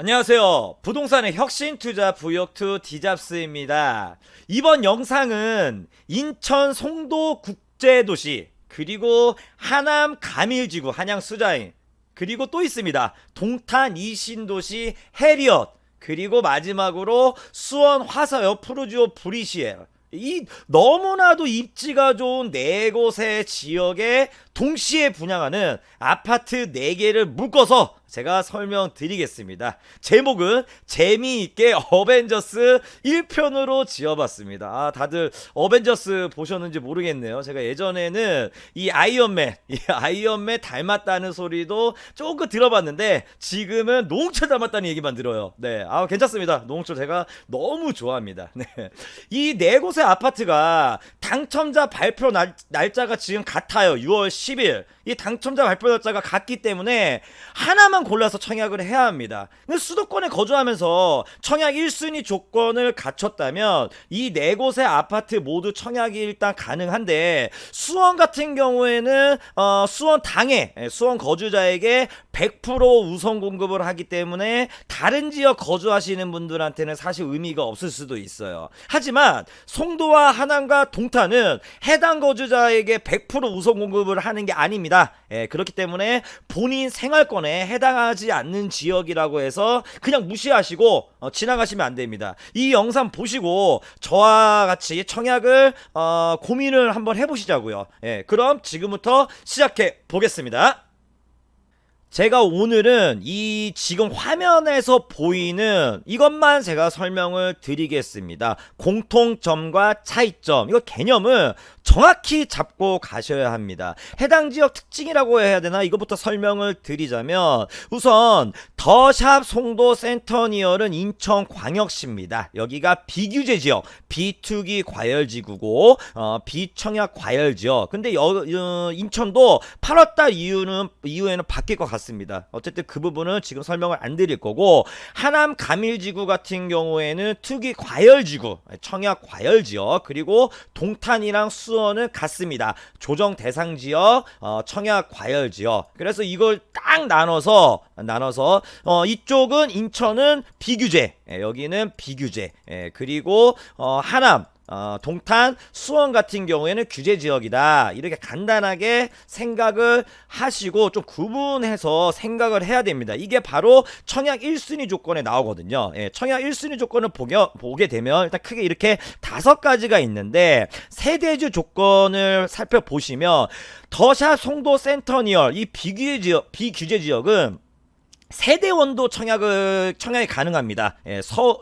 안녕하세요. 부동산의 혁신투자 부역투 디잡스입니다. 이번 영상은 인천 송도 국제도시 그리고 하남 가밀지구 한양수자인 그리고 또 있습니다. 동탄 이신도시 해리엇 그리고 마지막으로 수원 화서역 푸르지오 브리시엘 이 너무나도 입지가 좋은 네 곳의 지역에 동시에 분양하는 아파트 4개를 묶어서 제가 설명드리겠습니다. 제목은 재미있게 어벤져스 1편으로 지어봤습니다. 다들 어벤져스 보셨는지 모르겠네요. 제가 예전에는 이 아이언맨 닮았다는 소리도 조금 들어봤는데 지금은 노홍철 닮았다는 얘기만 들어요. 네, 괜찮습니다. 노홍철 제가 너무 좋아합니다. 네, 이 네 곳의 아파트가 당첨자 발표 날짜가 지금 같아요. 6월 10일. 이 당첨자 발표 날짜가 같기 때문에 하나만 골라서 청약을 해야 합니다. 수도권에 거주하면서 청약 1순위 조건을 갖췄다면 이 네 곳의 아파트 모두 청약이 일단 가능한데 수원 같은 경우에는 수원 당해 수원 거주자에게 100% 우선 공급을 하기 때문에 다른 지역 거주하시는 분들한테는 사실 의미가 없을 수도 있어요. 하지만 송도와 하남과 동탄은 해당 거주자에게 100% 우선 공급을 하는 게 아닙니다. 그렇기 때문에 본인 생활권에 해당하지 않는 지역이라고 해서 그냥 무시하시고 지나가시면 안 됩니다. 이 영상 보시고 저와 같이 청약을 고민을 한번 해보시자고요. 그럼 지금부터 시작해 보겠습니다. 제가 오늘은 이 지금 화면에서 보이는 이것만 제가 설명을 드리겠습니다. 공통점과 차이점, 이거 개념을 정확히 잡고 가셔야 합니다. 해당 지역 특징이라고 해야 되나? 이것부터 설명을 드리자면 우선 더샵 송도 센터니얼은 인천광역시입니다. 여기가 비규제 지역, 비투기 과열지구고 비청약 과열지역. 근데 인천도 8월달 이후에는 바뀔 것 같습니다. 어쨌든 그 부분은 지금 설명을 안 드릴 거고, 하남 가밀지구 같은 경우에는 투기 과열지구, 청약 과열지역, 그리고 동탄이랑 수원은 같습니다. 조정 대상 지역, 청약 과열 지역. 그래서 이걸 딱 나눠서 이쪽은 인천은 비규제, 여기는 비규제, 그리고 하남, 동탄, 수원 같은 경우에는 규제 지역이다. 이렇게 간단하게 생각을 하시고 좀 구분해서 생각을 해야 됩니다. 이게 바로 청약 1순위 조건에 나오거든요. 청약 1순위 조건을 보게 되면 일단 크게 이렇게 5가지가 있는데, 세대주 조건을 살펴보시면 더샵 송도 센터니얼 이 비규제 지역은 세대원도 청약이 가능합니다.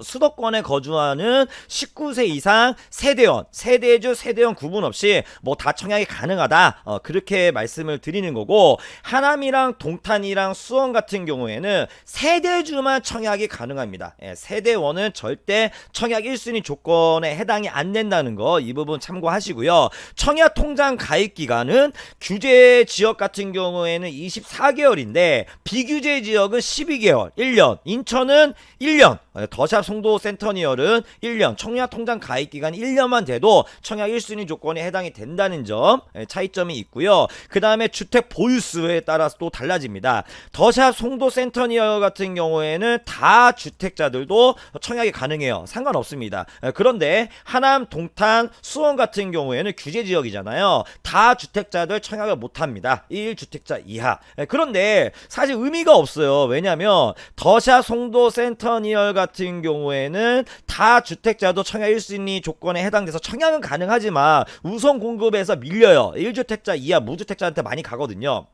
수도권에 거주하는 19세 이상 세대원 구분 없이 뭐 다 청약이 가능하다. 그렇게 말씀을 드리는 거고, 하남이랑 동탄이랑 수원 같은 경우에는 세대주만 청약이 가능합니다. 세대원은 절대 청약 1순위 조건에 해당이 안 된다는 거, 이 부분 참고하시고요. 청약 통장 가입 기간은 규제 지역 같은 경우에는 24개월인데 비규제 지역은 12개월, 1년, 인천은 1년, 더샵 송도 센터니얼은 1년, 청약 통장 가입 기간 1년만 돼도 청약 1순위 조건에 해당이 된다는 점, 차이점이 있고요. 그 다음에 주택 보유수에 따라서 또 달라집니다. 더샵 송도 센터니얼 같은 경우에는 다 주택자들도 청약이 가능해요. 상관없습니다. 그런데 하남, 동탄, 수원 같은 경우에는 규제 지역이잖아요. 다 주택자들 청약을 못합니다. 1주택자 이하. 그런데 사실 의미가 없어요. 왜냐면 더샵 송도 센터니얼 같은 경우에는 다 주택자도 청약 1순위 조건에 해당돼서 청약은 가능하지만 우선 공급에서 밀려요. 1주택자 이하 무주택자한테 많이 가거든요.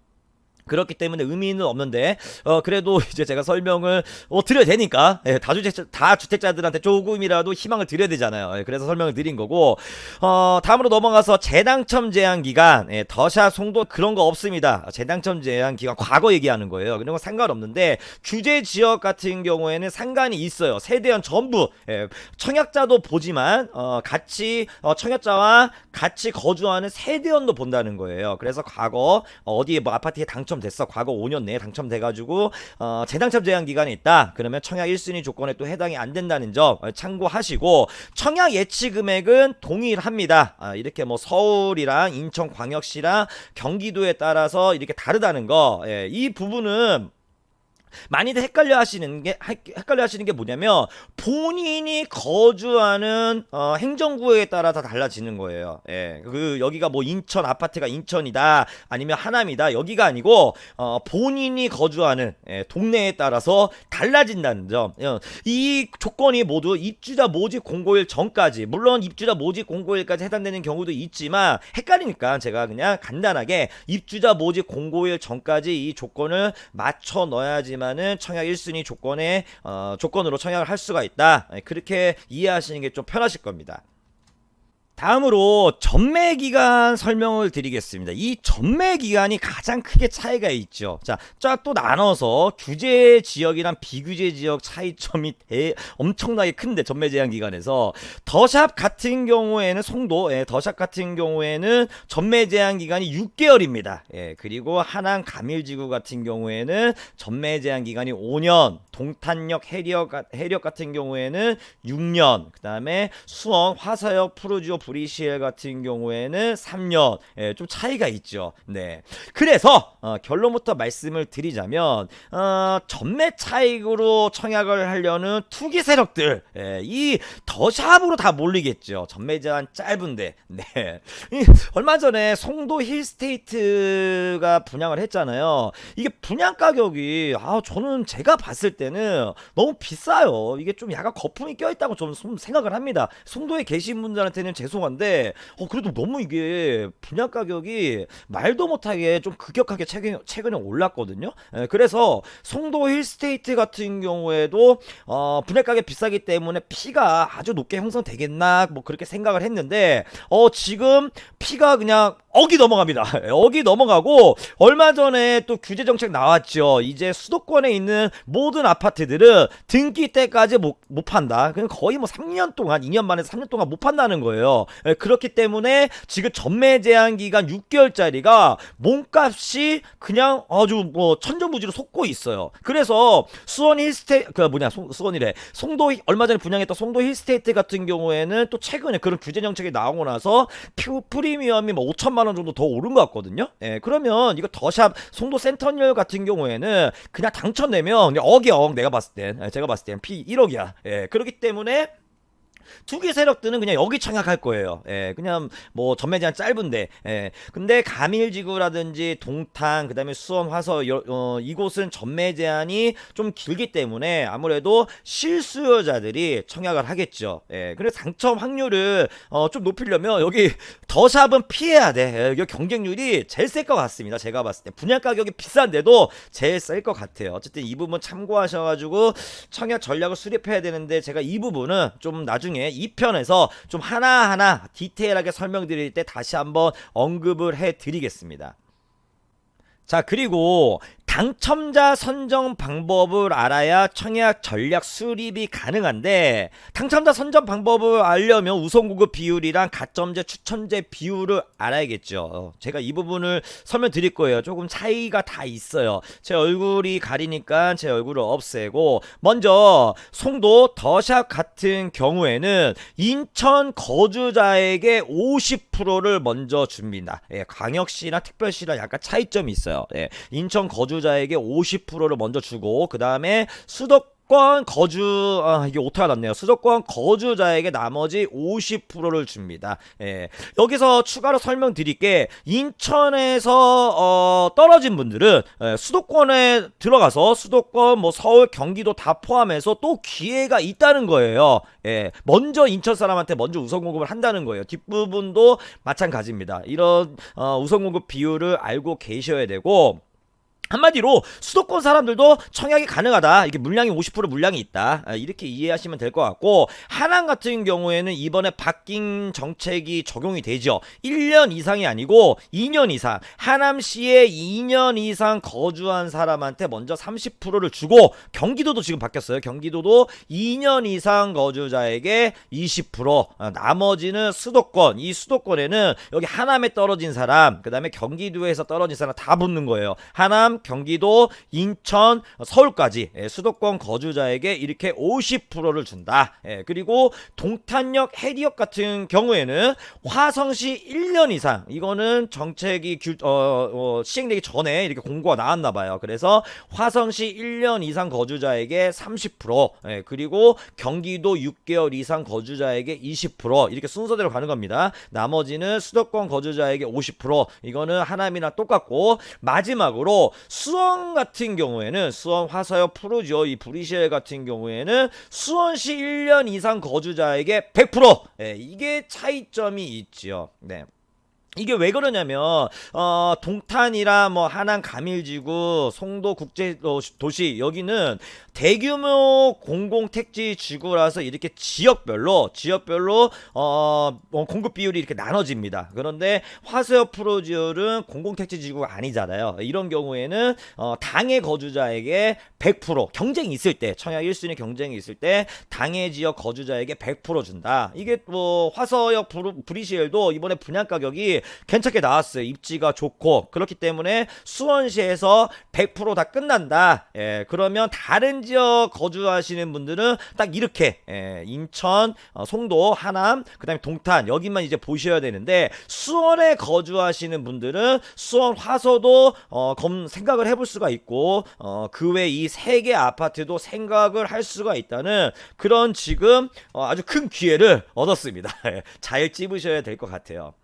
그렇기 때문에 의미는 없는데 그래도 이제 제가 설명을 드려야 되니까, 다 주택자들한테 조금이라도 희망을 드려야 되잖아요. 그래서 설명을 드린 거고, 다음으로 넘어가서 재당첨 제한 기간, 더샵 송도 그런 거 없습니다. 재당첨 제한 기간 과거 얘기하는 거예요. 그런 거 상관없는데, 규제 지역 같은 경우에는 상관이 있어요. 세대원 전부, 청약자도 보지만 같이 청약자와 같이 거주하는 세대원도 본다는 거예요. 그래서 과거 어디에 뭐 아파트에 당첨됐어, 과거 5년 내에 당첨돼가지고 재당첨 제한 기간이 있다, 그러면 청약 1순위 조건에 또 해당이 안 된다는 점 참고하시고, 청약 예치 금액은 동일합니다. 이렇게 뭐 서울이랑 인천광역시랑 경기도에 따라서 이렇게 다르다는 거, 이 부분은 많이들 헷갈려 하시는 게 뭐냐면 본인이 거주하는 행정구역에 따라 다 달라지는 거예요. 예. 여기가 뭐 인천 아파트가 인천이다 아니면 하남이다 여기가 아니고 본인이 거주하는 동네에 따라서 달라진다는 점. 이 조건이 모두 입주자 모집 공고일 전까지, 물론 입주자 모집 공고일까지 해당되는 경우도 있지만 헷갈리니까 제가 그냥 간단하게 입주자 모집 공고일 전까지 이 조건을 맞춰 넣어야지만은 청약 1순위 조건으로 청약을 할 수가 있다. 그렇게 이해하시는 게 좀 편하실 겁니다. 다음으로 전매기간 설명을 드리겠습니다. 이 전매기간이 가장 크게 차이가 있죠. 자, 또 나눠서 규제 지역이랑 비규제 지역 차이점이 엄청나게 큰데, 전매 제한 기간에서 더샵 같은 경우에는 더샵 같은 경우에는 전매 제한 기간이 6개월입니다. 그리고 하남 가밀지구 같은 경우에는 전매 제한 기간이 5년, 동탄역 해력 같은 경우에는 6년, 그 다음에 수원 화서역 푸르지오 브리시엘 같은 경우에는 3년. 좀 차이가 있죠. 네. 그래서 결론부터 말씀을 드리자면 전매 차익으로 청약을 하려는 투기 세력들, 이 더샵으로 다 몰리겠죠. 전매 제한 짧은데. 네. 얼마 전에 송도 힐스테이트가 분양을 했잖아요. 이게 분양 가격이 저는 제가 봤을 때는 너무 비싸요. 이게 좀 약간 거품이 껴있다고 저는 생각을 합니다. 송도에 계신 분들한테는 죄송한데 그래도 너무 이게 분양 가격이 말도 못하게 좀 급격하게 최근에 올랐거든요. 그래서 송도 힐스테이트 같은 경우에도 분양 가격이 비싸기 때문에 피가 아주 높게 형성되겠나 뭐 그렇게 생각을 했는데 지금 피가 그냥 억이 넘어갑니다. 억이 넘어가고, 얼마 전에 또 규제 정책 나왔죠. 이제 수도권에 있는 모든 아파트들은 등기 때까지 못 판다. 그냥 거의 뭐 3년 동안, 2년 만에 3년 동안 못 판다는 거예요. 그렇기 때문에 지금 전매 제한 기간 6개월짜리가 몸값이 그냥 아주 뭐 천정부지로 솟고 있어요. 그래서 수원 힐스테이트, 송도, 얼마 전에 분양했던 송도 힐스테이트 같은 경우에는 또 최근에 그런 규제 정책이 나오고 나서 프리미엄이 뭐 5천만 원 정도 더 오른 것 같거든요. 그러면 이거 더샵 송도 센터열 같은 경우에는 그냥 당첨되면 억이야. 제가 봤을 땐 피 1억이야. 그렇기 때문에 투기 세력들은 그냥 여기 청약할 거예요. 그냥 뭐 전매 제한 짧은데. 근데 가밀지구라든지 동탄, 그다음에 수원, 화서 이곳은 전매 제한이 좀 길기 때문에 아무래도 실수요자들이 청약을 하겠죠. 그래서 당첨 확률을 좀 높이려면 여기 더샵은 피해야 돼. 여기 경쟁률이 제일 셀 것 같습니다. 제가 봤을 때 분양 가격이 비싼데도 제일 셀 것 같아요. 어쨌든 이 부분 참고하셔가지고 청약 전략을 수립해야 되는데, 제가 이 부분은 좀 나중에 2편에서 좀 하나하나 디테일하게 설명드릴 때 다시 한번 언급을 해드리겠습니다. 자, 그리고 당첨자 선정 방법을 알아야 청약 전략 수립이 가능한데, 당첨자 선정 방법을 알려면 우선 공급 비율이랑 가점제 추천제 비율을 알아야겠죠. 제가 이 부분을 설명드릴 거예요. 조금 차이가 다 있어요. 제 얼굴이 가리니까 제 얼굴을 없애고, 먼저 송도 더샵 같은 경우에는 인천 거주자에게 50%를 먼저 줍니다. 광역시나 특별시랑 약간 차이점이 있어요. 인천 거주자에게 50%를 먼저 주고, 그 다음에 수도권 이게 오타가 났네요. 수도권 거주자에게 나머지 50%를 줍니다. 여기서 추가로 설명드릴게, 인천에서 떨어진 분들은 수도권에 들어가서 수도권, 뭐 서울, 경기도 다 포함해서 또 기회가 있다는 거예요. 먼저 인천 사람한테 먼저 우선 공급을 한다는 거예요. 뒷부분도 마찬가지입니다. 이런 우선 공급 비율을 알고 계셔야 되고, 한마디로 수도권 사람들도 청약이 가능하다. 이게 물량이 50% 물량이 있다. 이렇게 이해하시면 될 것 같고, 하남 같은 경우에는 이번에 바뀐 정책이 적용이 되죠. 1년 이상이 아니고 2년 이상. 하남시에 2년 이상 거주한 사람한테 먼저 30%를 주고, 경기도도 지금 바뀌었어요. 경기도도 2년 이상 거주자에게 20%, 나머지는 수도권. 이 수도권에는 여기 하남에 떨어진 사람, 그 다음에 경기도에서 떨어진 사람 다 붙는 거예요. 하남, 하남, 경기도, 인천, 서울까지 수도권 거주자에게 이렇게 50%를 준다. 그리고 동탄역, 해리역 같은 경우에는 화성시 1년 이상, 이거는 정책이 시행되기 전에 이렇게 공고가 나왔나 봐요. 그래서 화성시 1년 이상 거주자에게 30%, 그리고 경기도 6개월 이상 거주자에게 20%, 이렇게 순서대로 가는 겁니다. 나머지는 수도권 거주자에게 50%, 이거는 하남이랑 똑같고, 마지막으로 수원 같은 경우에는, 수원 화서역 푸르지오 이 브리셀 같은 경우에는 수원시 1년 이상 거주자에게 100%, 이게 차이점이 있지요. 네. 이게 왜 그러냐면 동탄이라 뭐 하남 가밀지구, 송도 국제도시, 여기는 대규모 공공택지 지구라서 이렇게 지역별로 공급 비율이 이렇게 나눠집니다. 그런데 화서역 프로지오는 공공택지 지구가 아니잖아요. 이런 경우에는 당해 거주자에게 100%, 경쟁이 있을 때, 청약 1순위 경쟁이 있을 때 당해 지역 거주자에게 100% 준다. 이게 뭐 화서역 브리시엘도 이번에 분양 가격이 괜찮게 나왔어요. 입지가 좋고. 그렇기 때문에 수원시에서 100% 다 끝난다. 그러면 다른 지역 거주하시는 분들은 딱 이렇게 인천, 송도, 하남, 그 다음에 동탄, 여기만 이제 보셔야 되는데, 수원에 거주하시는 분들은 수원 화서도 생각을 해볼 수가 있고, 그 외 이 세 개 아파트도 생각을 할 수가 있다는 그런 지금 아주 큰 기회를 얻었습니다. 잘 찝으셔야 될 것 같아요.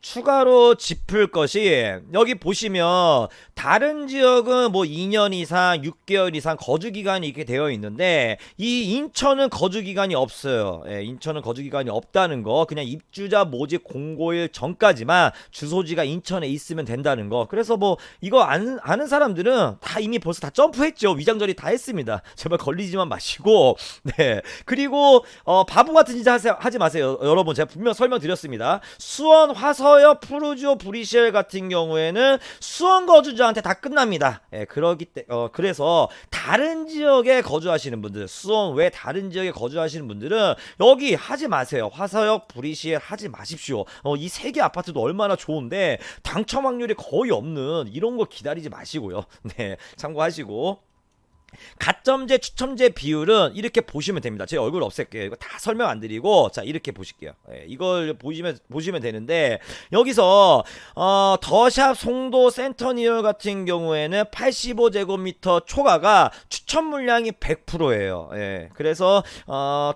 추가로 짚을 것이, 여기 보시면 다른 지역은 뭐 2년 이상, 6개월 이상 거주기간이 이렇게 되어 있는데, 이 인천은 거주기간이 없어요. 인천은 거주기간이 없다는 거, 그냥 입주자 모집 공고일 전까지만 주소지가 인천에 있으면 된다는 거. 그래서 뭐 이거 아는 사람들은 다 이미 벌써 다 점프했죠. 위장전이 다 했습니다. 제발 걸리지만 마시고. 네. 그리고 바보 같은 짓 하지 마세요. 여러분, 제가 분명 설명드렸습니다. 수원 화서 서역 푸르지오 브리셀 같은 경우에는 수원 거주자한테 다 끝납니다. 그래서 다른 지역에 거주하시는 분들, 수원 외 다른 지역에 거주하시는 분들은 여기 하지 마세요. 화서역 브리셀 하지 마십시오. 이 세 개 아파트도 얼마나 좋은데 당첨 확률이 거의 없는 이런 거 기다리지 마시고요. 네, 참고하시고. 가점제 추첨제 비율은 이렇게 보시면 됩니다. 제 얼굴 없앨게요. 이거 다 설명 안 드리고, 자, 이렇게 보실게요. 이걸 보시면 되는데, 여기서 더샵 송도 센터니얼 같은 경우에는 85제곱미터 초과가 추첨 물량이 100%예요. 그래서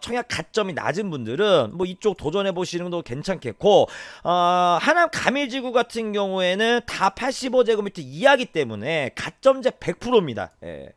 청약 가점이 낮은 분들은 뭐 이쪽 도전해 보시는 것도 괜찮겠고, 하남 가밀지구 같은 경우에는 다 85제곱미터 이하기 때문에 가점제 100%입니다.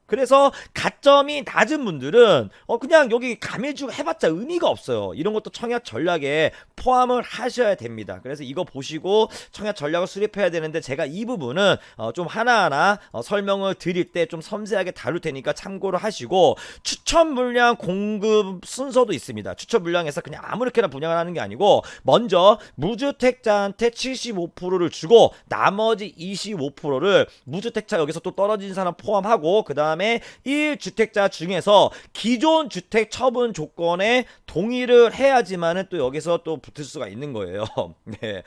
그래서 가점이 낮은 분들은 그냥 여기 가밀주고 해봤자 의미가 없어요. 이런 것도 청약 전략에 포함을 하셔야 됩니다. 그래서 이거 보시고 청약 전략을 수립해야 되는데, 제가 이 부분은 좀 하나하나 설명을 드릴 때 좀 섬세하게 다룰 테니까 참고를 하시고, 추천 물량 공급 순서도 있습니다. 추천 물량에서 그냥 아무렇게나 분양을 하는 게 아니고, 먼저 무주택자한테 75%를 주고 나머지 25%를 무주택자, 여기서 또 떨어진 사람 포함하고, 그 다음에 1주택자 중에서 기존 주택 처분 조건에 동의를 해야지만은 또 여기서 또 붙을 수가 있는 거예요. 네,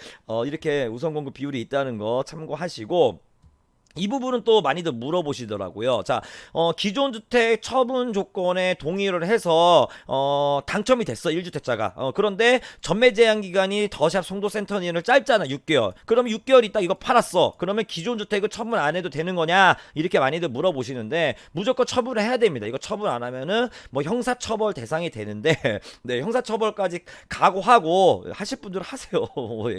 이렇게 우선 공급 비율이 있다는 거 참고하시고, 이 부분은 또 많이들 물어보시더라고요. 자, 기존 주택 처분 조건에 동의를 해서 당첨이 됐어, 1주택자가. 그런데 전매 제한 기간이 더샵 송도 센터니를 짧잖아, 6개월. 그러면 6개월 있다 이거 팔았어. 그러면 기존 주택을 처분 안 해도 되는 거냐? 이렇게 많이들 물어보시는데, 무조건 처분을 해야 됩니다. 이거 처분 안 하면은 뭐 형사처벌 대상이 되는데, 네, 형사처벌까지 각오하고 하실 분들은 하세요.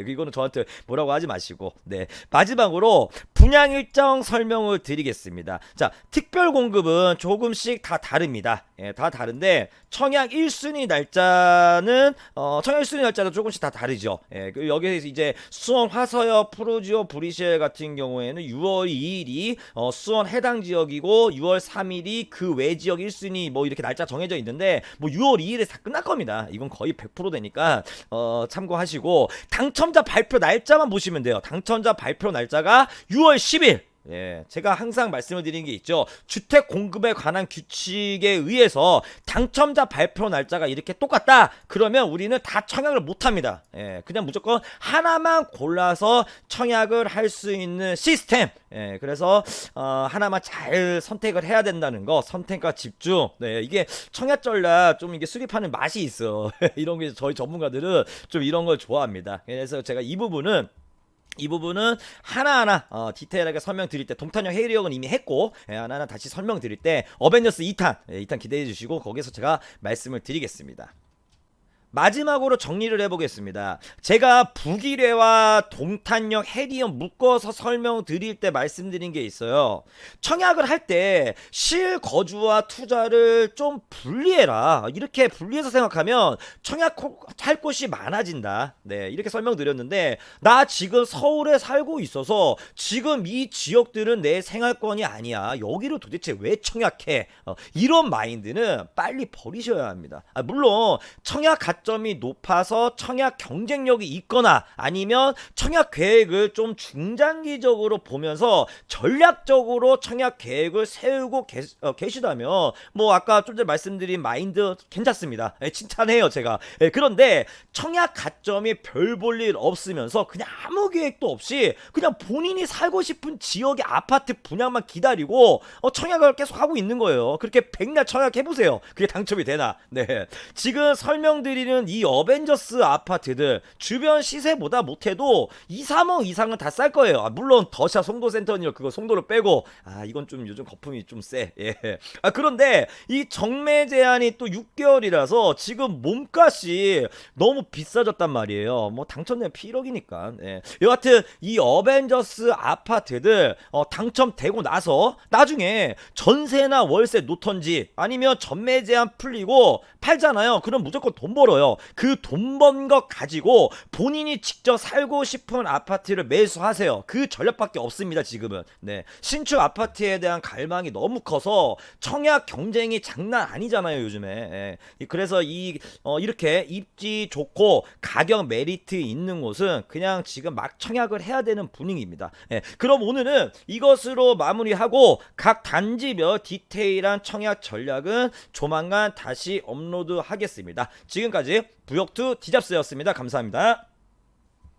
이거는 저한테 뭐라고 하지 마시고. 네, 마지막으로 분양 일정 설명을 드리겠습니다. 자, 특별 공급은 조금씩 다 다릅니다. 다 다른데 청약 1순위 날짜는 청약 1순위 날짜도 조금씩 다 다르죠. 여기에서 이제 수원 화서역 푸르지오 브리셀 같은 경우에는 6월 2일이 수원 해당 지역이고, 6월 3일이 그 외 지역 1순위 뭐 이렇게 날짜 정해져 있는데, 뭐 6월 2일에 다 끝날 겁니다. 이건 거의 100% 되니까 참고하시고, 당첨자 발표 날짜만 보시면 돼요. 당첨자 발표 날짜가 6월 10일. 예, 제가 항상 말씀을 드리는 게 있죠. 주택 공급에 관한 규칙에 의해서 당첨자 발표 날짜가 이렇게 똑같다. 그러면 우리는 다 청약을 못 합니다. 예, 그냥 무조건 하나만 골라서 청약을 할 수 있는 시스템. 예, 그래서 하나만 잘 선택을 해야 된다는 거, 선택과 집중. 네, 이게 청약 전략 좀 이게 수립하는 맛이 있어. 이런 게 저희 전문가들은 좀 이런 걸 좋아합니다. 그래서 제가 이 부분은 하나하나 디테일하게 설명드릴 때 동탄형 해리역은 이미 했고, 하나하나 다시 설명드릴 때 어벤져스 2탄 2탄 기대해 주시고 거기서 제가 말씀을 드리겠습니다. 마지막으로 정리를 해보겠습니다. 제가 북일회와 동탄역 해리역 묶어서 설명드릴 때 말씀드린 게 있어요. 청약을 할 때 실거주와 투자를 좀 분리해라. 이렇게 분리해서 생각하면 청약할 곳이 많아진다. 네, 이렇게 설명드렸는데 나 지금 서울에 살고 있어서 지금 이 지역들은 내 생활권이 아니야. 여기를 도대체 왜 청약해? 이런 마인드는 빨리 버리셔야 합니다. 물론 청약 가점이 높아서 청약 경쟁력이 있거나 아니면 청약 계획을 좀 중장기적으로 보면서 전략적으로 청약 계획을 세우고 계시다면 뭐 아까 좀 전에 말씀드린 마인드 괜찮습니다. 칭찬해요 제가. 그런데 청약 가점이 별 볼 일 없으면서 그냥 아무 계획도 없이 그냥 본인이 살고 싶은 지역의 아파트 분양만 기다리고 청약을 계속 하고 있는 거예요. 그렇게 백날 청약해보세요. 그게 당첨이 되나. 네, 지금 설명드리는 이 어벤져스 아파트들 주변 시세보다 못해도 2, 3억 이상은 다 쌀 거예요. 물론 더샤 송도센터니요, 그거 송도를 빼고 이건 좀 요즘 거품이 좀 세. 예. 그런데 이 정매 제한이 또 6개월이라서 지금 몸값이 너무 비싸졌단 말이에요. 뭐 당첨되면 1억이니까. 예. 여하튼 이 어벤져스 아파트들 당첨되고 나서 나중에 전세나 월세 놓던지 아니면 전매 제한 풀리고 팔잖아요. 그럼 무조건 돈 벌어요. 그 돈 번 것 가지고 본인이 직접 살고 싶은 아파트를 매수하세요. 그 전략밖에 없습니다 지금은. 네, 신축 아파트에 대한 갈망이 너무 커서 청약 경쟁이 장난 아니잖아요 요즘에. 예. 그래서 이렇게 입지 좋고 가격 메리트 있는 곳은 그냥 지금 막 청약을 해야 되는 분위기입니다. 예. 그럼 오늘은 이것으로 마무리하고 각 단지별 디테일한 청약 전략은 조만간 다시 업로드 하겠습니다. 지금까지 부역투 디잡스였습니다. 감사합니다.